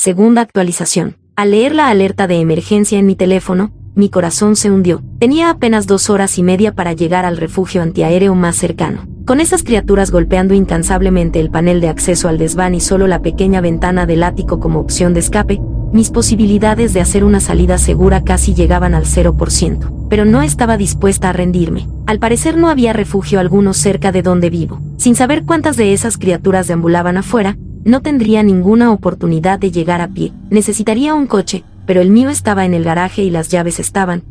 segunda actualización. Al leer la alerta de emergencia en mi teléfono, mi corazón se hundió. Tenía apenas 2 horas y media para llegar al refugio antiaéreo más cercano. Con esas criaturas golpeando incansablemente el panel de acceso al desván y solo la pequeña ventana del ático como opción de escape, mis posibilidades de hacer una salida segura casi llegaban al 0%. Pero no estaba dispuesta a rendirme. Al parecer no había refugio alguno cerca de donde vivo. Sin saber cuántas de esas criaturas deambulaban afuera, no tendría ninguna oportunidad de llegar a pie. Necesitaría un coche, pero el mío estaba en el garaje y las llaves estaban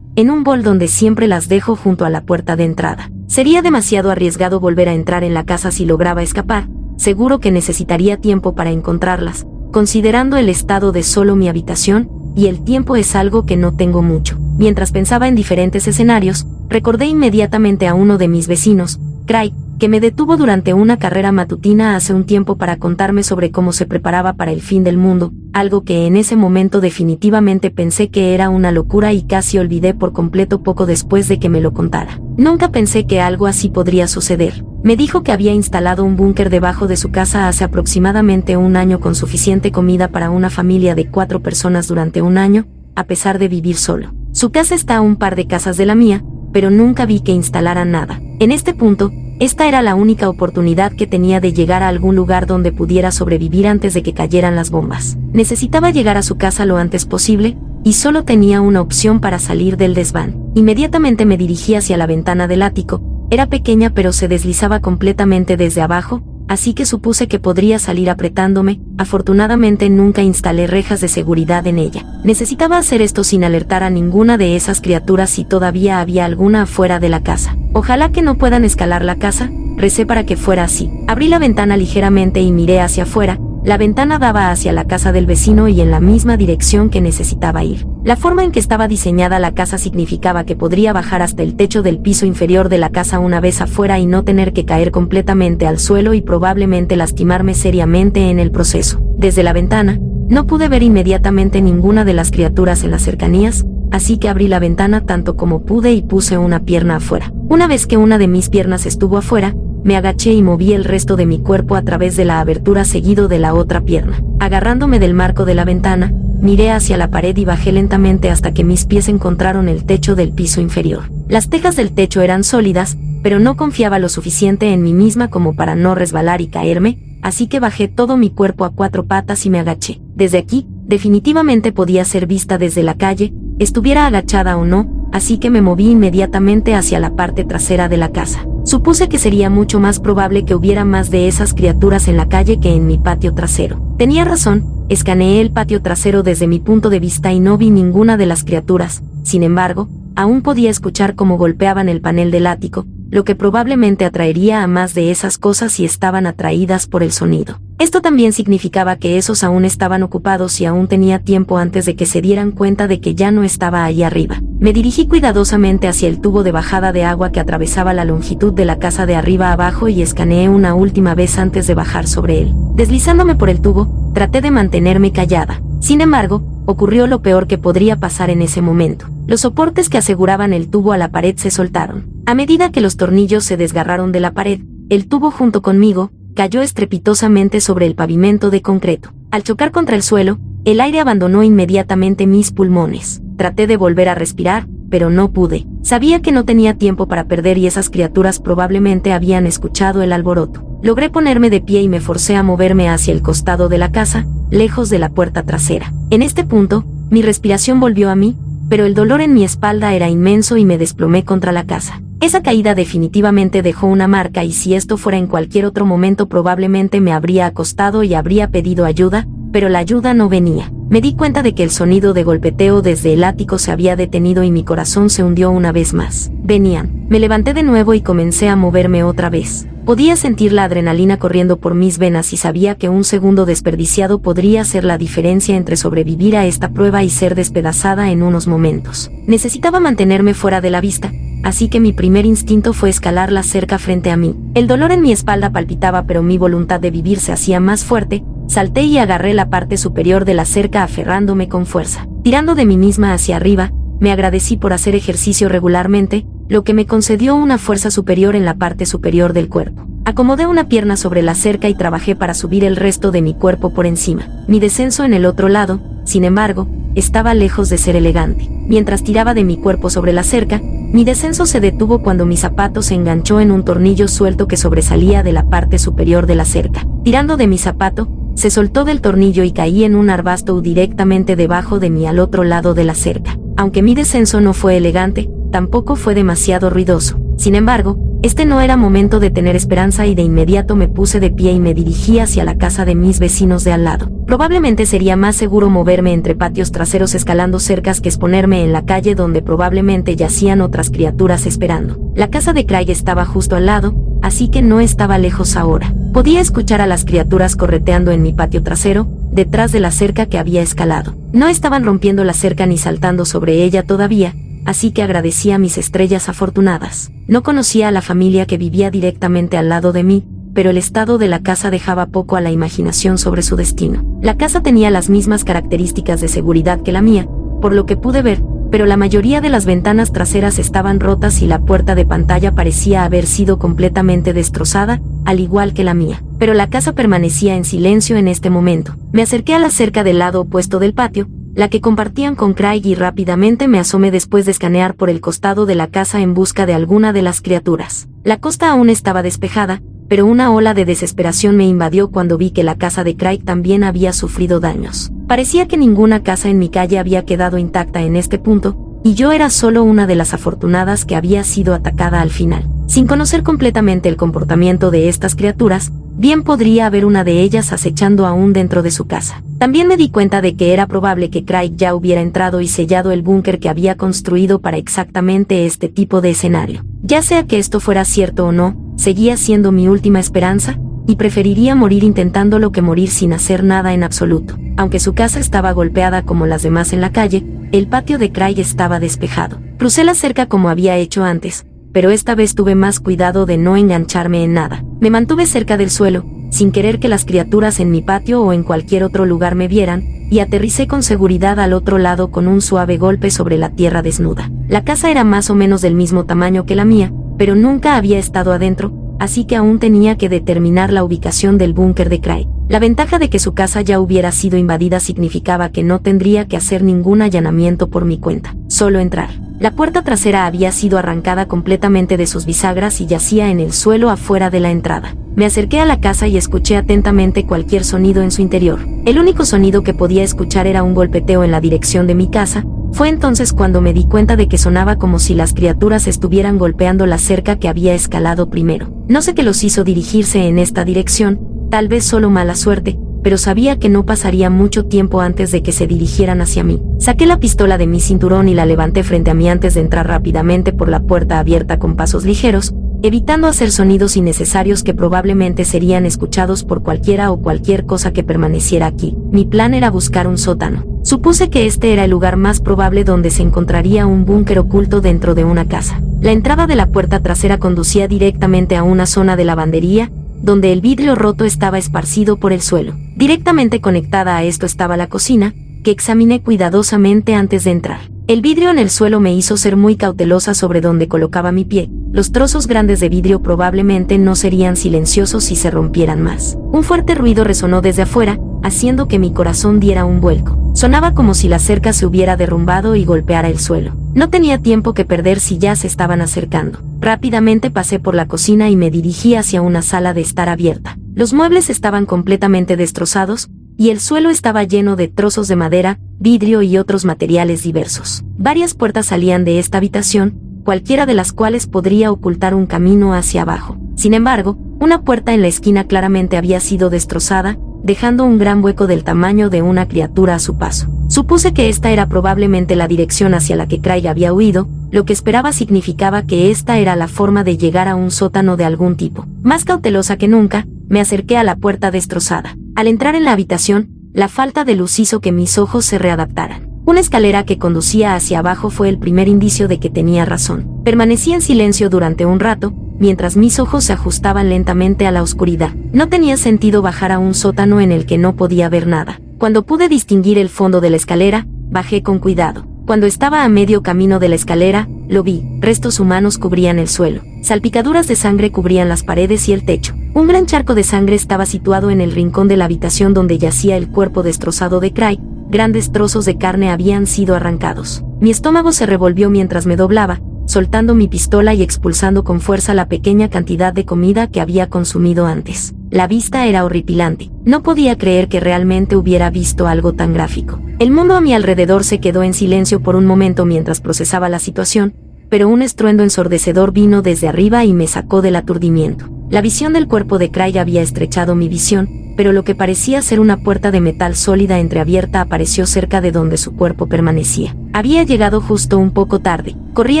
en un bol donde siempre las dejo junto a la puerta de entrada. Sería demasiado arriesgado volver a entrar en la casa si lograba escapar. Seguro que necesitaría tiempo para encontrarlas, considerando el estado de solo mi habitación, y el tiempo es algo que no tengo mucho. Mientras pensaba en diferentes escenarios, recordé inmediatamente a uno de mis vecinos, Craig, que me detuvo durante una carrera matutina hace un tiempo para contarme sobre cómo se preparaba para el fin del mundo, algo que en ese momento definitivamente pensé que era una locura y casi olvidé por completo poco después de que me lo contara. Nunca pensé que algo así podría suceder. Me dijo que había instalado un búnker debajo de su casa hace aproximadamente un año con suficiente comida para una familia de 4 personas durante un año, a pesar de vivir solo. Su casa está a un par de casas de la mía, pero nunca vi que instalaran nada. En este punto, esta era la única oportunidad que tenía de llegar a algún lugar donde pudiera sobrevivir antes de que cayeran las bombas. Necesitaba llegar a su casa lo antes posible, y solo tenía una opción para salir del desván. Inmediatamente me dirigí hacia la ventana del ático. Era pequeña pero se deslizaba completamente desde abajo, así que supuse que podría salir apretándome. Afortunadamente nunca instalé rejas de seguridad en ella. Necesitaba hacer esto sin alertar a ninguna de esas criaturas si todavía había alguna afuera de la casa. Ojalá que no puedan escalar la casa, recé para que fuera así. Abrí la ventana ligeramente y miré hacia afuera. La ventana daba hacia la casa del vecino y en la misma dirección que necesitaba ir. La forma en que estaba diseñada la casa significaba que podría bajar hasta el techo del piso inferior de la casa una vez afuera y no tener que caer completamente al suelo y probablemente lastimarme seriamente en el proceso. Desde la ventana, no pude ver inmediatamente ninguna de las criaturas en las cercanías, así que abrí la ventana tanto como pude y puse una pierna afuera. Una vez que una de mis piernas estuvo afuera, me agaché y moví el resto de mi cuerpo a través de la abertura seguido de la otra pierna. Agarrándome del marco de la ventana, miré hacia la pared y bajé lentamente hasta que mis pies encontraron el techo del piso inferior. Las tejas del techo eran sólidas, pero no confiaba lo suficiente en mí misma como para no resbalar y caerme, así que bajé todo mi cuerpo a 4 patas y me agaché. Desde aquí, definitivamente podía ser vista desde la calle, estuviera agachada o no, así que me moví inmediatamente hacia la parte trasera de la casa. Supuse que sería mucho más probable que hubiera más de esas criaturas en la calle que en mi patio trasero. Tenía razón, escaneé el patio trasero desde mi punto de vista y no vi ninguna de las criaturas. Sin embargo, aún podía escuchar cómo golpeaban el panel del ático, lo que probablemente atraería a más de esas cosas si estaban atraídas por el sonido. Esto también significaba que esos aún estaban ocupados y aún tenía tiempo antes de que se dieran cuenta de que ya no estaba ahí arriba. Me dirigí cuidadosamente hacia el tubo de bajada de agua que atravesaba la longitud de la casa de arriba a abajo y escaneé una última vez antes de bajar sobre él. Deslizándome por el tubo, traté de mantenerme callada. Sin embargo, ocurrió lo peor que podría pasar en ese momento. Los soportes que aseguraban el tubo a la pared se soltaron. A medida que los tornillos se desgarraron de la pared, el tubo junto conmigo cayó estrepitosamente sobre el pavimento de concreto. Al chocar contra el suelo, el aire abandonó inmediatamente mis pulmones. Traté de volver a respirar, pero no pude. Sabía que no tenía tiempo para perder y esas criaturas probablemente habían escuchado el alboroto. Logré ponerme de pie y me forcé a moverme hacia el costado de la casa, lejos de la puerta trasera. En este punto, mi respiración volvió a mí, pero el dolor en mi espalda era inmenso y me desplomé contra la casa. Esa caída definitivamente dejó una marca y si esto fuera en cualquier otro momento probablemente me habría acostado y habría pedido ayuda, pero la ayuda no venía. Me di cuenta de que el sonido de golpeteo desde el ático se había detenido y mi corazón se hundió una vez más. Venían. Me levanté de nuevo y comencé a moverme otra vez. Podía sentir la adrenalina corriendo por mis venas y sabía que un segundo desperdiciado podría hacer la diferencia entre sobrevivir a esta prueba y ser despedazada en unos momentos. Necesitaba mantenerme fuera de la vista, así que mi primer instinto fue escalar la cerca frente a mí. El dolor en mi espalda palpitaba, pero mi voluntad de vivir se hacía más fuerte. Salté y agarré la parte superior de la cerca aferrándome con fuerza. Tirando de mí misma hacia arriba, me agradecí por hacer ejercicio regularmente, lo que me concedió una fuerza superior en la parte superior del cuerpo. Acomodé una pierna sobre la cerca y trabajé para subir el resto de mi cuerpo por encima. Mi descenso en el otro lado, sin embargo, estaba lejos de ser elegante. Mientras tiraba de mi cuerpo sobre la cerca, mi descenso se detuvo cuando mi zapato se enganchó en un tornillo suelto que sobresalía de la parte superior de la cerca. Tirando de mi zapato, se soltó del tornillo y caí en un arbusto directamente debajo de mí al otro lado de la cerca. Aunque mi descenso no fue elegante, tampoco fue demasiado ruidoso. Sin embargo, este no era momento de tener esperanza y de inmediato me puse de pie y me dirigí hacia la casa de mis vecinos de al lado. Probablemente sería más seguro moverme entre patios traseros escalando cercas que exponerme en la calle donde probablemente yacían otras criaturas esperando. La casa de Craig estaba justo al lado, así que no estaba lejos ahora. Podía escuchar a las criaturas correteando en mi patio trasero, detrás de la cerca que había escalado. No estaban rompiendo la cerca ni saltando sobre ella todavía, así que agradecí a mis estrellas afortunadas. No conocía a la familia que vivía directamente al lado de mí, pero el estado de la casa dejaba poco a la imaginación sobre su destino. La casa tenía las mismas características de seguridad que la mía, por lo que pude ver, pero la mayoría de las ventanas traseras estaban rotas y la puerta de pantalla parecía haber sido completamente destrozada, al igual que la mía. Pero la casa permanecía en silencio en este momento. Me acerqué a la cerca del lado opuesto del patio, la que compartían con Craig, y rápidamente me asomé después de escanear por el costado de la casa en busca de alguna de las criaturas. La costa aún estaba despejada, pero una ola de desesperación me invadió cuando vi que la casa de Craig también había sufrido daños. Parecía que ninguna casa en mi calle había quedado intacta en este punto, y yo era solo una de las afortunadas que había sido atacada al final. Sin conocer completamente el comportamiento de estas criaturas, bien podría haber una de ellas acechando aún dentro de su casa. También me di cuenta de que era probable que Craig ya hubiera entrado y sellado el búnker que había construido para exactamente este tipo de escenario. Ya sea que esto fuera cierto o no, seguía siendo mi última esperanza, y preferiría morir intentándolo que morir sin hacer nada en absoluto. Aunque su casa estaba golpeada como las demás en la calle, el patio de Craig estaba despejado. Crucé la cerca como había hecho antes, pero esta vez tuve más cuidado de no engancharme en nada. Me mantuve cerca del suelo, sin querer que las criaturas en mi patio o en cualquier otro lugar me vieran, y aterricé con seguridad al otro lado con un suave golpe sobre la tierra desnuda. La casa era más o menos del mismo tamaño que la mía, pero nunca había estado adentro, así que aún tenía que determinar la ubicación del búnker de Craig. La ventaja de que su casa ya hubiera sido invadida significaba que no tendría que hacer ningún allanamiento por mi cuenta, solo entrar. La puerta trasera había sido arrancada completamente de sus bisagras y yacía en el suelo afuera de la entrada. Me acerqué a la casa y escuché atentamente cualquier sonido en su interior. El único sonido que podía escuchar era un golpeteo en la dirección de mi casa. Fue entonces cuando me di cuenta de que sonaba como si las criaturas estuvieran golpeando la cerca que había escalado primero. No sé qué los hizo dirigirse en esta dirección, tal vez solo mala suerte, pero sabía que no pasaría mucho tiempo antes de que se dirigieran hacia mí. Saqué la pistola de mi cinturón y la levanté frente a mí antes de entrar rápidamente por la puerta abierta con pasos ligeros, evitando hacer sonidos innecesarios que probablemente serían escuchados por cualquiera o cualquier cosa que permaneciera aquí. Mi plan era buscar un sótano. Supuse que este era el lugar más probable donde se encontraría un búnker oculto dentro de una casa. La entrada de la puerta trasera conducía directamente a una zona de lavandería, donde el vidrio roto estaba esparcido por el suelo. Directamente conectada a esto estaba la cocina, que examiné cuidadosamente antes de entrar. El vidrio en el suelo me hizo ser muy cautelosa sobre dónde colocaba mi pie. Los trozos grandes de vidrio probablemente no serían silenciosos si se rompieran más. Un fuerte ruido resonó desde afuera, haciendo que mi corazón diera un vuelco. Sonaba como si la cerca se hubiera derrumbado y golpeara el suelo. No tenía tiempo que perder si ya se estaban acercando. Rápidamente pasé por la cocina y me dirigí hacia una sala de estar abierta. Los muebles estaban completamente destrozados, y el suelo estaba lleno de trozos de madera, vidrio y otros materiales diversos. Varias puertas salían de esta habitación, cualquiera de las cuales podría ocultar un camino hacia abajo. Sin embargo, una puerta en la esquina claramente había sido destrozada, dejando un gran hueco del tamaño de una criatura a su paso. Supuse que esta era probablemente la dirección hacia la que Craig había huido, lo que esperaba significaba que esta era la forma de llegar a un sótano de algún tipo. Más cautelosa que nunca, me acerqué a la puerta destrozada. Al entrar en la habitación, la falta de luz hizo que mis ojos se readaptaran. Una escalera que conducía hacia abajo fue el primer indicio de que tenía razón. Permanecí en silencio durante un rato, mientras mis ojos se ajustaban lentamente a la oscuridad. No tenía sentido bajar a un sótano en el que no podía ver nada. Cuando pude distinguir el fondo de la escalera, bajé con cuidado. Cuando estaba a medio camino de la escalera, lo vi. Restos humanos cubrían el suelo. Salpicaduras de sangre cubrían las paredes y el techo. Un gran charco de sangre estaba situado en el rincón de la habitación donde yacía el cuerpo destrozado de Craig. Grandes trozos de carne habían sido arrancados. Mi estómago se revolvió mientras me doblaba, soltando mi pistola y expulsando con fuerza la pequeña cantidad de comida que había consumido antes. La vista era horripilante. No podía creer que realmente hubiera visto algo tan gráfico. El mundo a mi alrededor se quedó en silencio por un momento mientras procesaba la situación, pero un estruendo ensordecedor vino desde arriba y me sacó del aturdimiento. La visión del cuerpo de Craig había estrechado mi visión, pero lo que parecía ser una puerta de metal sólida entreabierta apareció cerca de donde su cuerpo permanecía. Había llegado justo un poco tarde. Corrí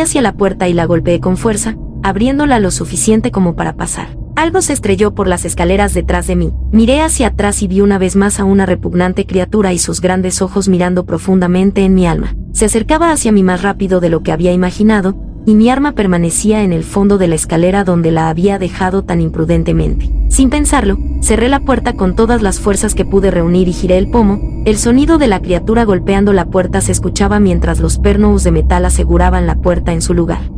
hacia la puerta y la golpeé con fuerza, abriéndola lo suficiente como para pasar. Algo se estrelló por las escaleras detrás de mí. Miré hacia atrás y vi una vez más a una repugnante criatura y sus grandes ojos mirando profundamente en mi alma. Se acercaba hacia mí más rápido de lo que había imaginado, y mi arma permanecía en el fondo de la escalera donde la había dejado tan imprudentemente. Sin pensarlo, cerré la puerta con todas las fuerzas que pude reunir y giré el pomo. El sonido de la criatura golpeando la puerta se escuchaba mientras los pernos de metal aseguraban la puerta en su lugar.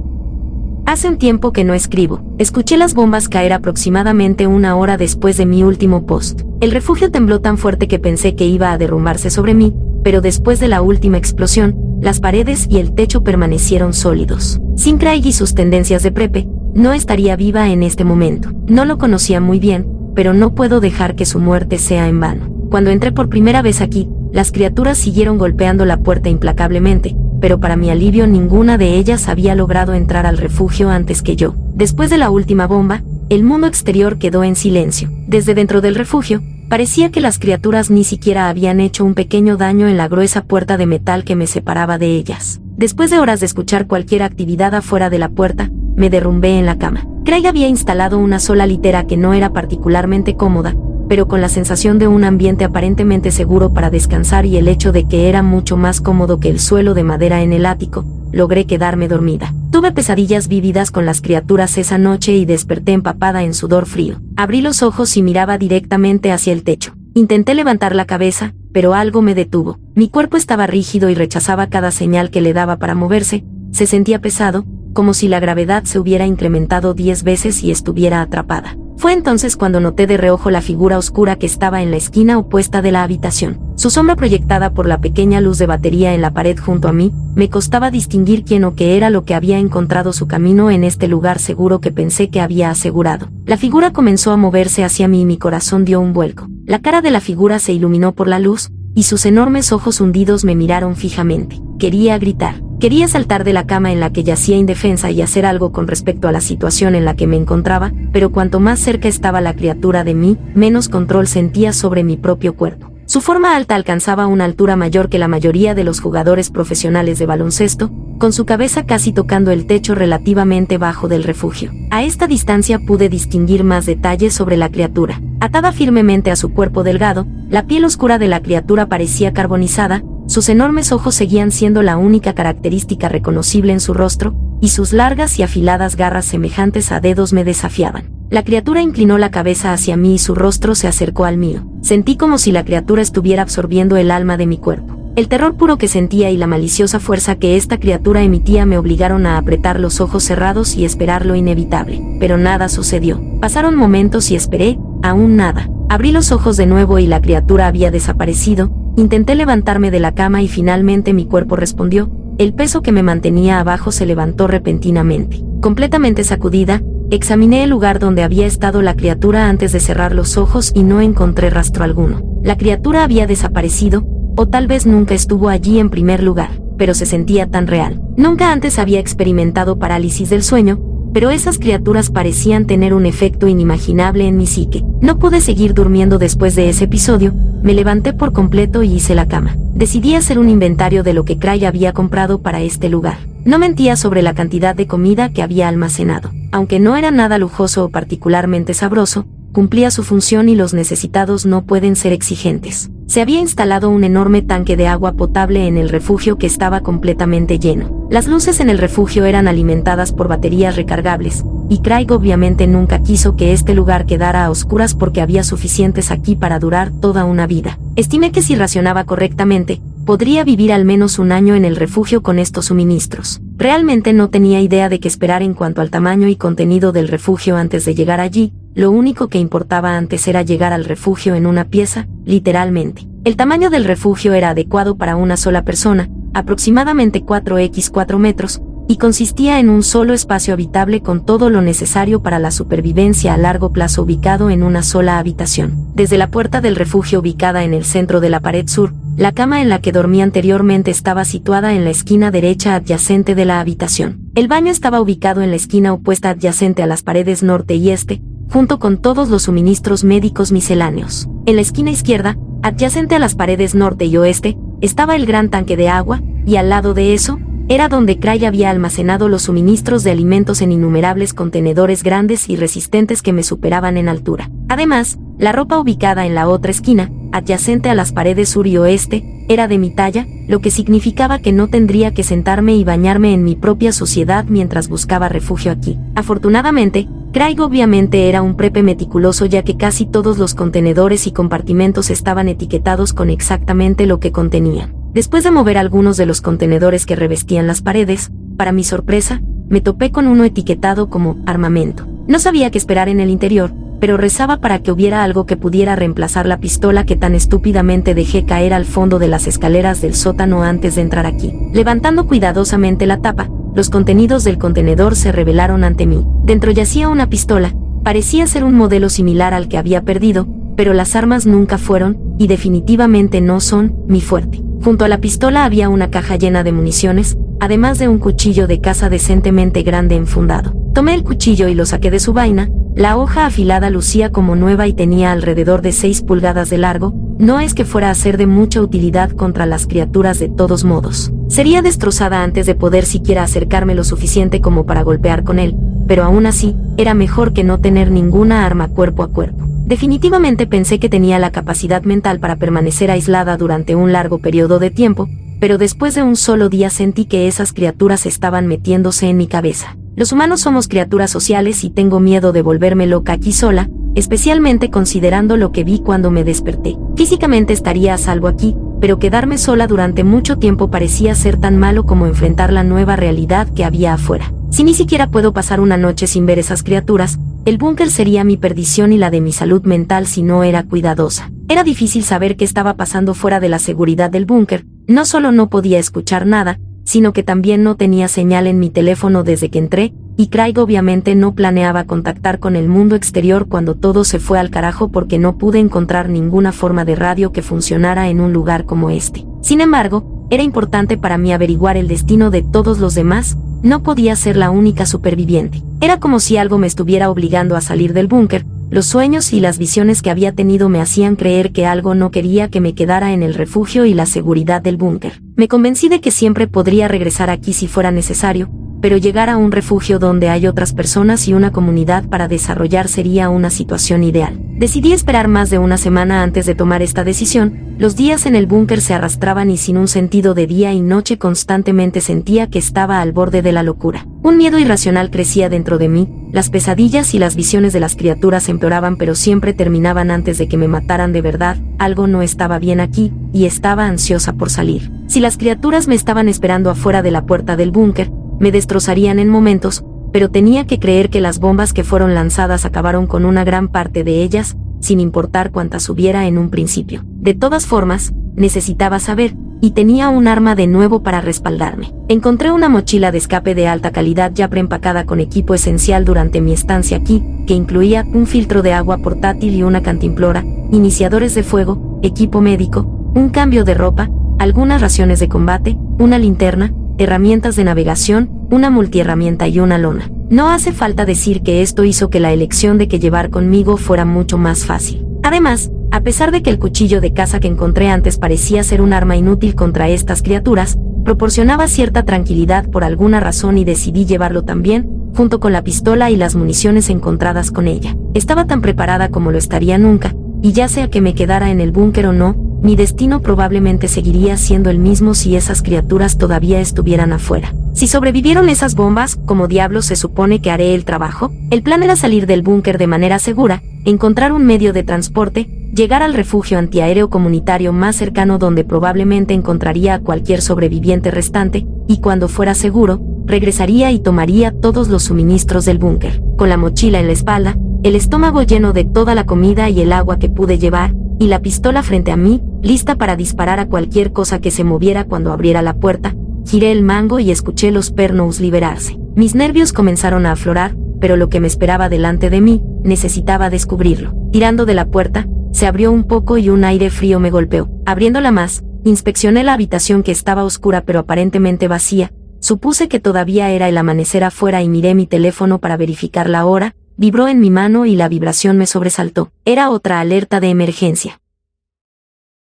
Hace un tiempo que no escribo. Escuché las bombas caer aproximadamente una hora después de mi último post. El refugio tembló tan fuerte que pensé que iba a derrumbarse sobre mí, pero después de la última explosión, las paredes y el techo permanecieron sólidos. Sin Craig y sus tendencias de prepe, no estaría viva en este momento. No lo conocía muy bien, pero no puedo dejar que su muerte sea en vano. Cuando entré por primera vez aquí, las criaturas siguieron golpeando la puerta implacablemente, pero para mi alivio ninguna de ellas había logrado entrar al refugio antes que yo. Después de la última bomba, el mundo exterior quedó en silencio. Desde dentro del refugio, parecía que las criaturas ni siquiera habían hecho un pequeño daño en la gruesa puerta de metal que me separaba de ellas. Después de horas de escuchar cualquier actividad afuera de la puerta, me derrumbé en la cama. Craig había instalado una sola litera que no era particularmente cómoda, pero con la sensación de un ambiente aparentemente seguro para descansar y el hecho de que era mucho más cómodo que el suelo de madera en el ático, logré quedarme dormida. Tuve pesadillas vívidas con las criaturas esa noche y desperté empapada en sudor frío. Abrí los ojos y miraba directamente hacia el techo. Intenté levantar la cabeza, pero algo me detuvo. Mi cuerpo estaba rígido y rechazaba cada señal que le daba para moverse. Se sentía pesado, como si la gravedad se hubiera incrementado 10 veces y estuviera atrapada. Fue entonces cuando noté de reojo la figura oscura que estaba en la esquina opuesta de la habitación. Su sombra proyectada por la pequeña luz de batería en la pared junto a mí, me costaba distinguir quién o qué era lo que había encontrado su camino en este lugar seguro que pensé que había asegurado. La figura comenzó a moverse hacia mí y mi corazón dio un vuelco. La cara de la figura se iluminó por la luz, y sus enormes ojos hundidos me miraron fijamente. Quería gritar. Quería saltar de la cama en la que yacía indefensa y hacer algo con respecto a la situación en la que me encontraba, pero cuanto más cerca estaba la criatura de mí, menos control sentía sobre mi propio cuerpo. Su forma alta alcanzaba una altura mayor que la mayoría de los jugadores profesionales de baloncesto, con su cabeza casi tocando el techo relativamente bajo del refugio. A esta distancia pude distinguir más detalles sobre la criatura. Atada firmemente a su cuerpo delgado, la piel oscura de la criatura parecía carbonizada. Sus enormes ojos seguían siendo la única característica reconocible en su rostro, y sus largas y afiladas garras semejantes a dedos me desafiaban. La criatura inclinó la cabeza hacia mí y su rostro se acercó al mío. Sentí como si la criatura estuviera absorbiendo el alma de mi cuerpo. El terror puro que sentía y la maliciosa fuerza que esta criatura emitía me obligaron a apretar los ojos cerrados y esperar lo inevitable. Pero nada sucedió. Pasaron momentos y esperé, aún nada. Abrí los ojos de nuevo y la criatura había desaparecido. Intenté levantarme de la cama y finalmente mi cuerpo respondió. El peso que me mantenía abajo se levantó repentinamente. Completamente sacudida, examiné el lugar donde había estado la criatura antes de cerrar los ojos y no encontré rastro alguno. La criatura había desaparecido, o tal vez nunca estuvo allí en primer lugar, pero se sentía tan real. Nunca antes había experimentado parálisis del sueño, pero esas criaturas parecían tener un efecto inimaginable en mi psique. No pude seguir durmiendo después de ese episodio. Me levanté por completo y hice la cama. Decidí hacer un inventario de lo que Craig había comprado para este lugar. No mentía sobre la cantidad de comida que había almacenado. Aunque no era nada lujoso o particularmente sabroso, cumplía su función y los necesitados no pueden ser exigentes. Se había instalado un enorme tanque de agua potable en el refugio que estaba completamente lleno. Las luces en el refugio eran alimentadas por baterías recargables, y Craig obviamente nunca quiso que este lugar quedara a oscuras porque había suficientes aquí para durar toda una vida. Estimé que si racionaba correctamente, podría vivir al menos un año en el refugio con estos suministros. Realmente no tenía idea de qué esperar en cuanto al tamaño y contenido del refugio antes de llegar allí. Lo único que importaba antes era llegar al refugio en una pieza, literalmente. El tamaño del refugio era adecuado para una sola persona, aproximadamente 4x4 metros, y consistía en un solo espacio habitable con todo lo necesario para la supervivencia a largo plazo ubicado en una sola habitación. Desde la puerta del refugio ubicada en el centro de la pared sur, la cama en la que dormí anteriormente estaba situada en la esquina derecha adyacente de la habitación. El baño estaba ubicado en la esquina opuesta adyacente a las paredes norte y este, junto con todos los suministros médicos misceláneos. En la esquina izquierda, adyacente a las paredes norte y oeste, estaba el gran tanque de agua, y al lado de eso, era donde Craig había almacenado los suministros de alimentos en innumerables contenedores grandes y resistentes que me superaban en altura. Además, la ropa ubicada en la otra esquina, adyacente a las paredes sur y oeste, era de mi talla, lo que significaba que no tendría que sentarme y bañarme en mi propia suciedad mientras buscaba refugio aquí. Afortunadamente, Craig obviamente era un prepe meticuloso ya que casi todos los contenedores y compartimentos estaban etiquetados con exactamente lo que contenían. Después de mover algunos de los contenedores que revestían las paredes, para mi sorpresa, me topé con uno etiquetado como armamento. No sabía qué esperar en el interior, pero rezaba para que hubiera algo que pudiera reemplazar la pistola que tan estúpidamente dejé caer al fondo de las escaleras del sótano antes de entrar aquí. Levantando cuidadosamente la tapa, los contenidos del contenedor se revelaron ante mí. Dentro yacía una pistola, parecía ser un modelo similar al que había perdido, pero las armas nunca fueron, y definitivamente no son, mi fuerte. Junto a la pistola había una caja llena de municiones, además de un cuchillo de caza decentemente grande enfundado. Tomé el cuchillo y lo saqué de su vaina. La hoja afilada lucía como nueva y tenía alrededor de 6 pulgadas de largo. No es que fuera a ser de mucha utilidad contra las criaturas de todos modos. Sería destrozada antes de poder siquiera acercarme lo suficiente como para golpear con él, pero aún así, era mejor que no tener ninguna arma cuerpo a cuerpo. Definitivamente pensé que tenía la capacidad mental para permanecer aislada durante un largo periodo de tiempo, pero después de un solo día sentí que esas criaturas estaban metiéndose en mi cabeza. Los humanos somos criaturas sociales y tengo miedo de volverme loca aquí sola, especialmente considerando lo que vi cuando me desperté. Físicamente estaría a salvo aquí, pero quedarme sola durante mucho tiempo parecía ser tan malo como enfrentar la nueva realidad que había afuera. Si ni siquiera puedo pasar una noche sin ver esas criaturas, el búnker sería mi perdición y la de mi salud mental si no era cuidadosa. Era difícil saber qué estaba pasando fuera de la seguridad del búnker. No solo no podía escuchar nada, sino que también no tenía señal en mi teléfono desde que entré, y Craig obviamente no planeaba contactar con el mundo exterior cuando todo se fue al carajo porque no pude encontrar ninguna forma de radio que funcionara en un lugar como este. Sin embargo, era importante para mí averiguar el destino de todos los demás. No podía ser la única superviviente. Era como si algo me estuviera obligando a salir del búnker. Los sueños y las visiones que había tenido me hacían creer que algo no quería que me quedara en el refugio y la seguridad del búnker. Me convencí de que siempre podría regresar aquí si fuera necesario, pero llegar a un refugio donde hay otras personas y una comunidad para desarrollar sería una situación ideal. Decidí esperar más de una semana antes de tomar esta decisión. Los días en el búnker se arrastraban y sin un sentido de día y noche constantemente sentía que estaba al borde de la locura. Un miedo irracional crecía dentro de mí, las pesadillas y las visiones de las criaturas empeoraban pero siempre terminaban antes de que me mataran de verdad. Algo no estaba bien aquí, y estaba ansiosa por salir. Si las criaturas me estaban esperando afuera de la puerta del búnker, me destrozarían en momentos, pero tenía que creer que las bombas que fueron lanzadas acabaron con una gran parte de ellas, sin importar cuántas hubiera en un principio. De todas formas, necesitaba saber, y tenía un arma de nuevo para respaldarme. Encontré una mochila de escape de alta calidad ya preempacada con equipo esencial durante mi estancia aquí, que incluía un filtro de agua portátil y una cantimplora, iniciadores de fuego, equipo médico, un cambio de ropa, algunas raciones de combate, una linterna, herramientas de navegación, una multiherramienta y una lona. No hace falta decir que esto hizo que la elección de qué llevar conmigo fuera mucho más fácil. Además, a pesar de que el cuchillo de caza que encontré antes parecía ser un arma inútil contra estas criaturas, proporcionaba cierta tranquilidad por alguna razón y decidí llevarlo también, junto con la pistola y las municiones encontradas con ella. Estaba tan preparada como lo estaría nunca, y ya sea que me quedara en el búnker o no, mi destino probablemente seguiría siendo el mismo si esas criaturas todavía estuvieran afuera. Si sobrevivieron esas bombas, ¿cómo diablos se supone que haré el trabajo? El plan era salir del búnker de manera segura, encontrar un medio de transporte, llegar al refugio antiaéreo comunitario más cercano donde probablemente encontraría a cualquier sobreviviente restante, y cuando fuera seguro, regresaría y tomaría todos los suministros del búnker. Con la mochila en la espalda, el estómago lleno de toda la comida y el agua que pude llevar, y la pistola frente a mí, lista para disparar a cualquier cosa que se moviera cuando abriera la puerta, giré el mango y escuché los pernos liberarse. Mis nervios comenzaron a aflorar, pero lo que me esperaba delante de mí, necesitaba descubrirlo. Tirando de la puerta, se abrió un poco y un aire frío me golpeó. Abriéndola más, inspeccioné la habitación que estaba oscura pero aparentemente vacía. Supuse que todavía era el amanecer afuera y miré mi teléfono para verificar la hora. Vibró en mi mano y la vibración me sobresaltó. Era otra alerta de emergencia.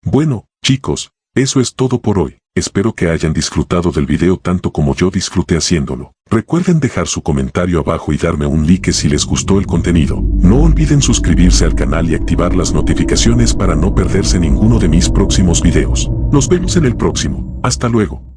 Bueno, chicos, eso es todo por hoy. Espero que hayan disfrutado del video tanto como yo disfruté haciéndolo. Recuerden dejar su comentario abajo y darme un like si les gustó el contenido. No olviden suscribirse al canal y activar las notificaciones para no perderse ninguno de mis próximos videos. Nos vemos en el próximo. Hasta luego.